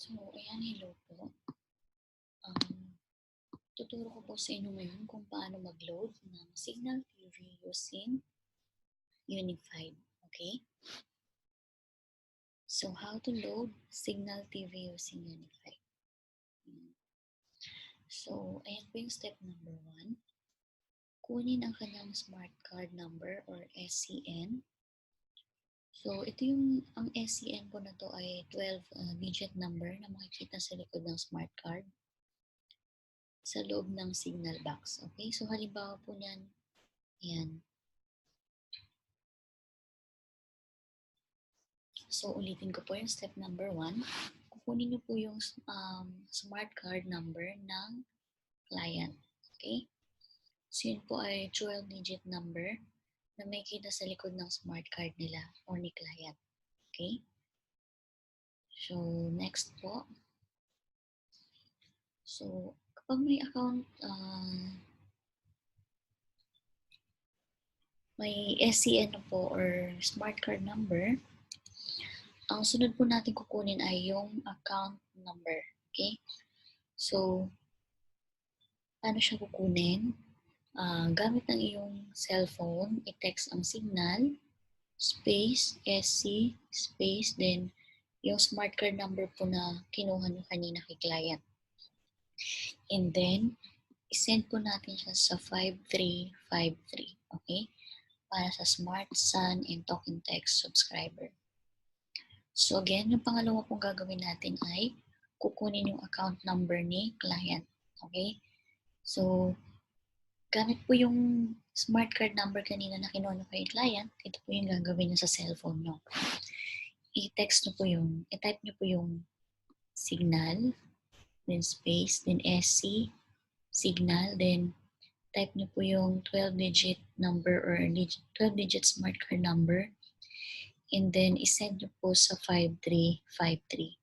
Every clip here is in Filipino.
So, ayan, hello po. Tuturo ko po sa inyo ngayon kung paano mag-load ng Cignal TV using Unified. Okay? So, how to load Cignal TV using Unified. So, ayan po yung step number 1. Kunin ang kanyang smart card number or SCN. So, ito yung, ang SCN po na to ay 12-digit number na makikita sa likod ng smart card sa loob ng signal box. Okay? So, halimbawa po niyan, ayan. So, ulitin ko po yung step number 1. Kukunin niyo po yung smart card number ng client. Okay? So, yun po ay 12-digit number na may kita sa likod ng smart card nila or ni client. Okay? So, next po. So, kapag may account, may SCN po or smart card number, ang sunod po natin kukunin ay yung account number. Okay? So, paano siya kukunin? Gamit ng iyong cellphone, i-text ang signal, space, SC, space, then yung smart card number po na kinuha nyo kanina kay client. And then, isend po natin siya sa 5353, okay? Para sa Smart, Sun, and Talk and Text subscriber. So again, yung pangalawa pong gagawin natin ay kukunin yung account number ni client, okay? So, gamit po yung smart card number kanina na kinuha nyo kay client, ito po yung gagawin nyo sa cellphone nyo. I-text nyo po yung, i-type nyo po yung signal, then space, then SC, signal, then type nyo po yung 12-digit number or 12-digit smart card number, and then isend nyo po sa 5353.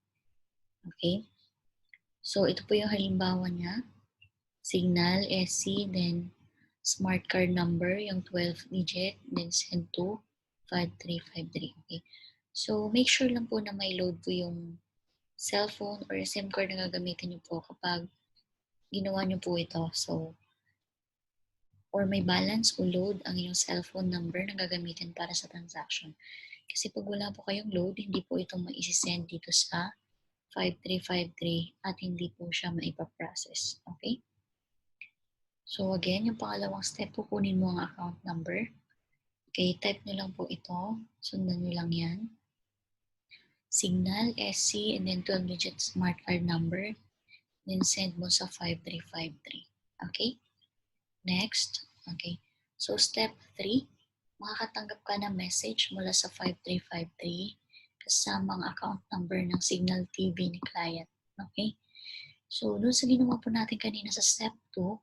Okay? So, ito po yung halimbawa niya. Signal, SC, then smart card number, yung 12-digit, then send to 5353. Okay? So, make sure lang po na may load po yung cellphone or SIM card na gagamitin nyo po kapag ginawa nyo po ito. So, or may balance o load ang iyong cellphone number na gagamitin para sa transaction. Kasi pag wala po kayong load, hindi po ito maisisend dito sa 5353 at hindi po siya maipaprocess. Okay? So again, yung pangalawang step, kukunin mo ang account number. Okay, type nyo lang po ito. Sundan nyo lang yan. Signal, SC, and then 12-digit smart card number. Then send mo sa 5353. Okay? Next. Okay. So step 3, makakatanggap ka ng message mula sa 5353 kasama ang account number ng Cignal TV ni client. Okay? So doon sa ginawa po natin kanina sa step 2,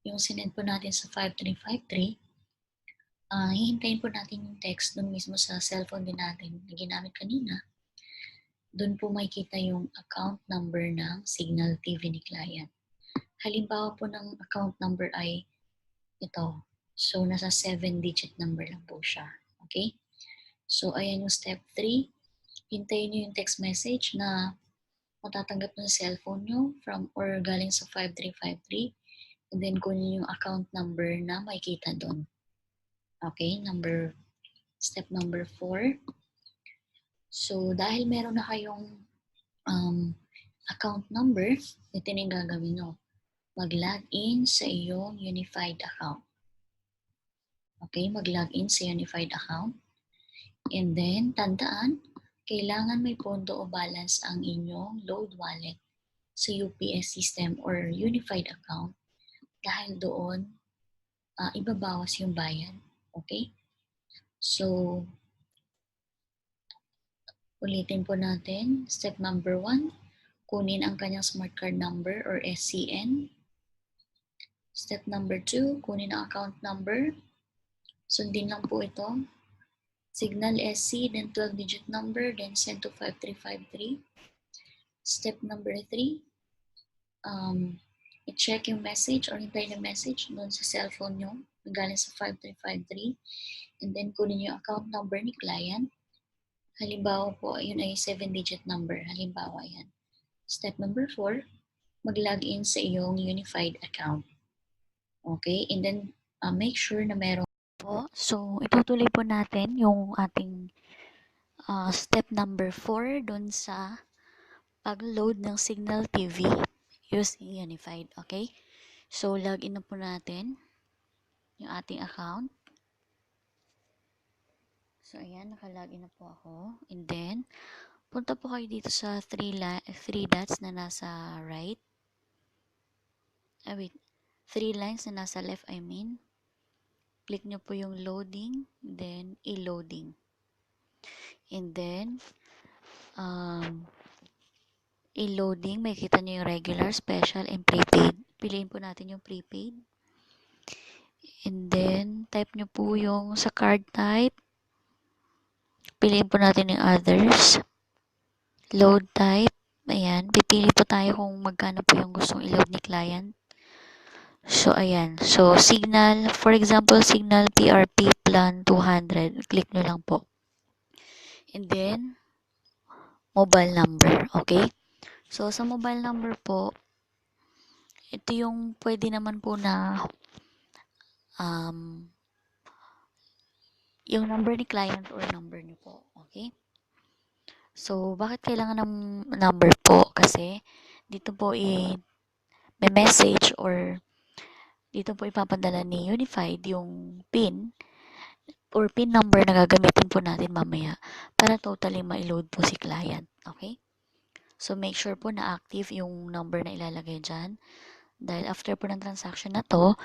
yung sinend po natin sa 5353, hihintayin po natin yung text doon mismo sa cellphone din natin na ginamit kanina. Doon po makikita yung account number ng Cignal TV ni client. Halimbawa po ng account number ay ito. So, nasa 7-digit number lang po siya. Okay? So, ayan yung step 3. Hintayin nyo yung text message na matatanggap ng cellphone nyo from or galing sa 5353. And then, kunin yung account number na makikita doon. Okay? Step number 4. So, dahil meron na kayong account number, ito na yung gagawin nyo. Mag-login sa iyong unified account. Okay, mag-login sa unified account. And then, tandaan, kailangan may pondo o balance ang inyong load wallet sa UPS system or unified account dahil doon, ibabawas yung bayad. Okay? So, ulitin po natin. Step number 1, kunin ang kanyang smart card number or SCN. Step number 2, kunin ang account number. Sundin lang po ito. Signal SC, then 12-digit number, then send to 5353. Step number 3, i-check yung message or hintay na message doon sa cellphone nyo galing sa 5353. And then kunin yung account number ni client. Halimbawa po, yun ay 7-digit number. Halimbawa yan. Step number 4, mag-login sa iyong unified account. Okay? And then, make sure na meron po. So, itutuloy po natin yung ating step number 4 dun sa pag-load ng Cignal TV using Unified. Okay? So, login na po natin yung ating account. So, ayan, nakalagin na po ako. And then, punta po kayo dito sa three dots na nasa right. Wait. 3 lines na nasa left, I mean. Click nyo po yung loading, then e-loading. And then, e-loading, may kita nyo yung regular, special, and prepaid. Piliin po natin yung prepaid. And then, type nyo po yung sa card type. Piliin po natin yung others. Load type. Ayan, pipili po tayo kung magkano po yung gustong i-load ni client. So, ayan. So, Cignal, for example, Cignal PRP plan 200. Click nyo lang po. And then, mobile number. Okay? So, sa mobile number po, ito yung pwede naman po na yung number ni client or number nyo po. Okay? So, bakit kailangan ng number po? Kasi, dito po may message or dito po ipapadala ni Unified yung PIN or PIN number na gagamitin po natin mamaya para totally ma-load po si client. Okay? So, make sure po na active yung number na ilalagay dyan. Dahil after po ng transaction na to,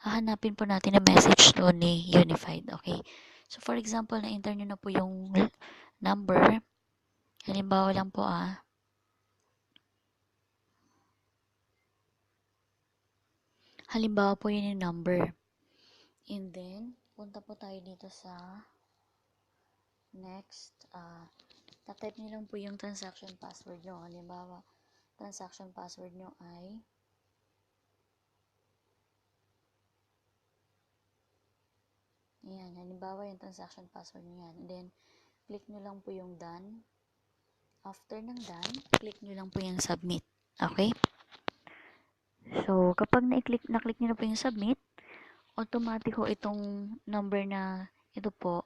hahanapin po natin ang message to ni Unified. Okay? So, for example, na-enter nyo na po yung number. Halimbawa lang po halimbawa po yun yung number. And then, punta po tayo dito sa next. Tatype nyo lang po yung transaction password nyo. Halimbawa, transaction password nyo ay ayan. Halimbawa, yung transaction password nyo yan. And then, click nyo lang po yung done. After ng done, click nyo lang po yung submit. Okay? So, kapag na-click nyo na po yung submit, automatic ho itong number na ito po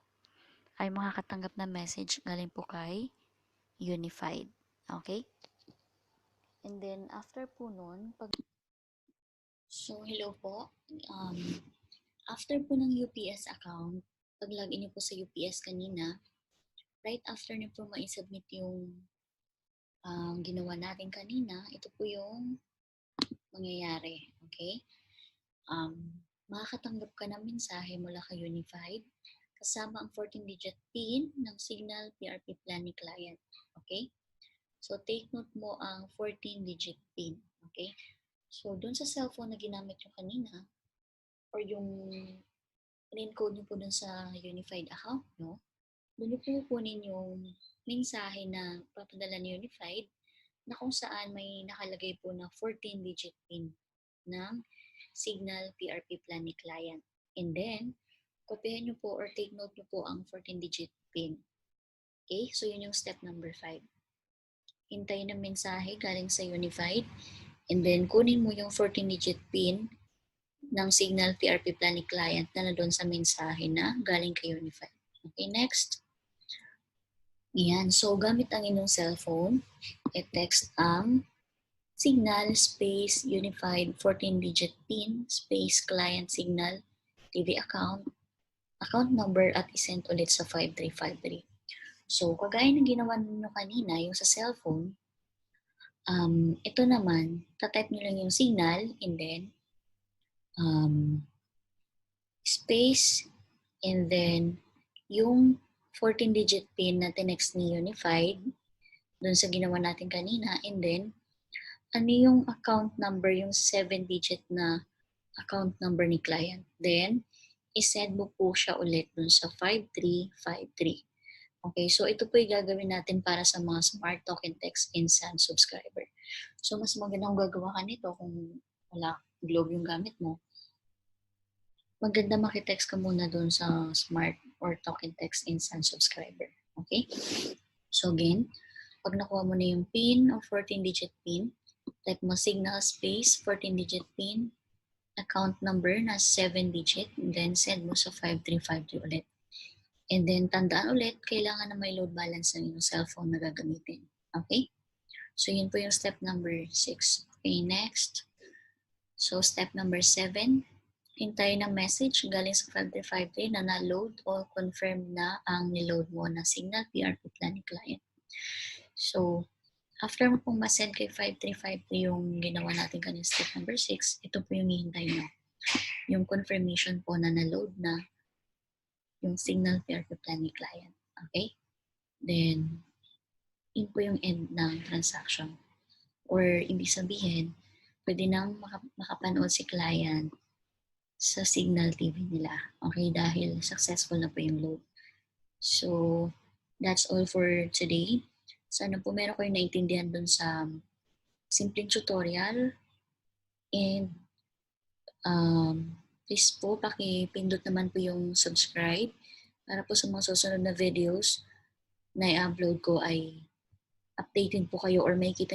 ay makakatanggap na message galing po kay Unified. Okay? And then, after po nun, so, hello po. After po ng UPS account, pag login niyo po sa UPS kanina, right after niyo po ma-submit yung ginawa natin kanina, ito po yung mangyayari. Okay? Makakatanggap ka ng mensahe mula kay Unified kasama ang 14-digit PIN ng Cignal PRP plan ni client. Okay? So, take note mo ang 14-digit PIN. Okay? So, dun sa cellphone na ginamit nyo kanina, or yung in-encode nyo po dun sa Unified account nyo, dun nyo po kunin yung mensahe na papadala ni Unified na kung saan may nakalagay po na 14-digit PIN ng Cignal PRP plan ni client. And then, kopyahin nyo po or take note nyo po ang 14-digit PIN. Okay? So, yun yung step number 5. Hintayin ng mensahe galing sa Unified. And then, kunin mo yung 14-digit PIN ng Cignal PRP plan ni client na doon sa mensahe na galing kay Unified. Okay, next. Yan. So, gamit ang inyong cellphone, i-text ang Cignal space Unified 14-digit PIN space client Cignal TV account number at isend ulit sa 5353. So, kagaya ng ginawa ninyo kanina, yung sa cellphone, ito naman, tatype nyo lang yung signal and then space and then yung 14-digit PIN na tinext ni Unified dun sa ginawa natin kanina and then ano yung account number, yung 7-digit na account number ni client. Then, isend mo po siya ulit dun sa 5353. Okay, so ito po yung gagawin natin para sa mga Smart Token Text Instant subscriber. So, mas magandang gagawa ka nito kung wala Globe yung gamit mo. Maganda makitext ka muna dun sa Smart or Token Text Instant subscriber. Okay? So, again, Pag nakuha mo na yung PIN o 14-digit PIN, type mo Cignal space 14-digit PIN, account number na 7-digit, and then send mo sa 5353 ulit. And then tandaan ulit, kailangan na may load balance ng yung cellphone na gagamitin. Okay? So yun po yung step number 6. Okay, next. So step number 7, hintay ng message galing sa 5353 na na-load o confirm na ang niload mo na Cignal PRP plan ni client. So, after mo pong masend kay 5353 yung ginawa natin kanina step number 6, ito po yung hihintay nyo. Yung confirmation po na na-load na yung Cignal PRP plan ni client. Okay? Then, yun po yung end ng transaction. Or, ibig sabihin, pwede nang makapanood si client sa Cignal TV nila. Okay? Dahil successful na po yung load. So, that's all for today. Sana po meron kayong naintindihan dun sa simpleng tutorial. And please po, pakipindot naman po yung subscribe para po sa mga susunod na videos na i-upload ko ay updated po kayo or may kita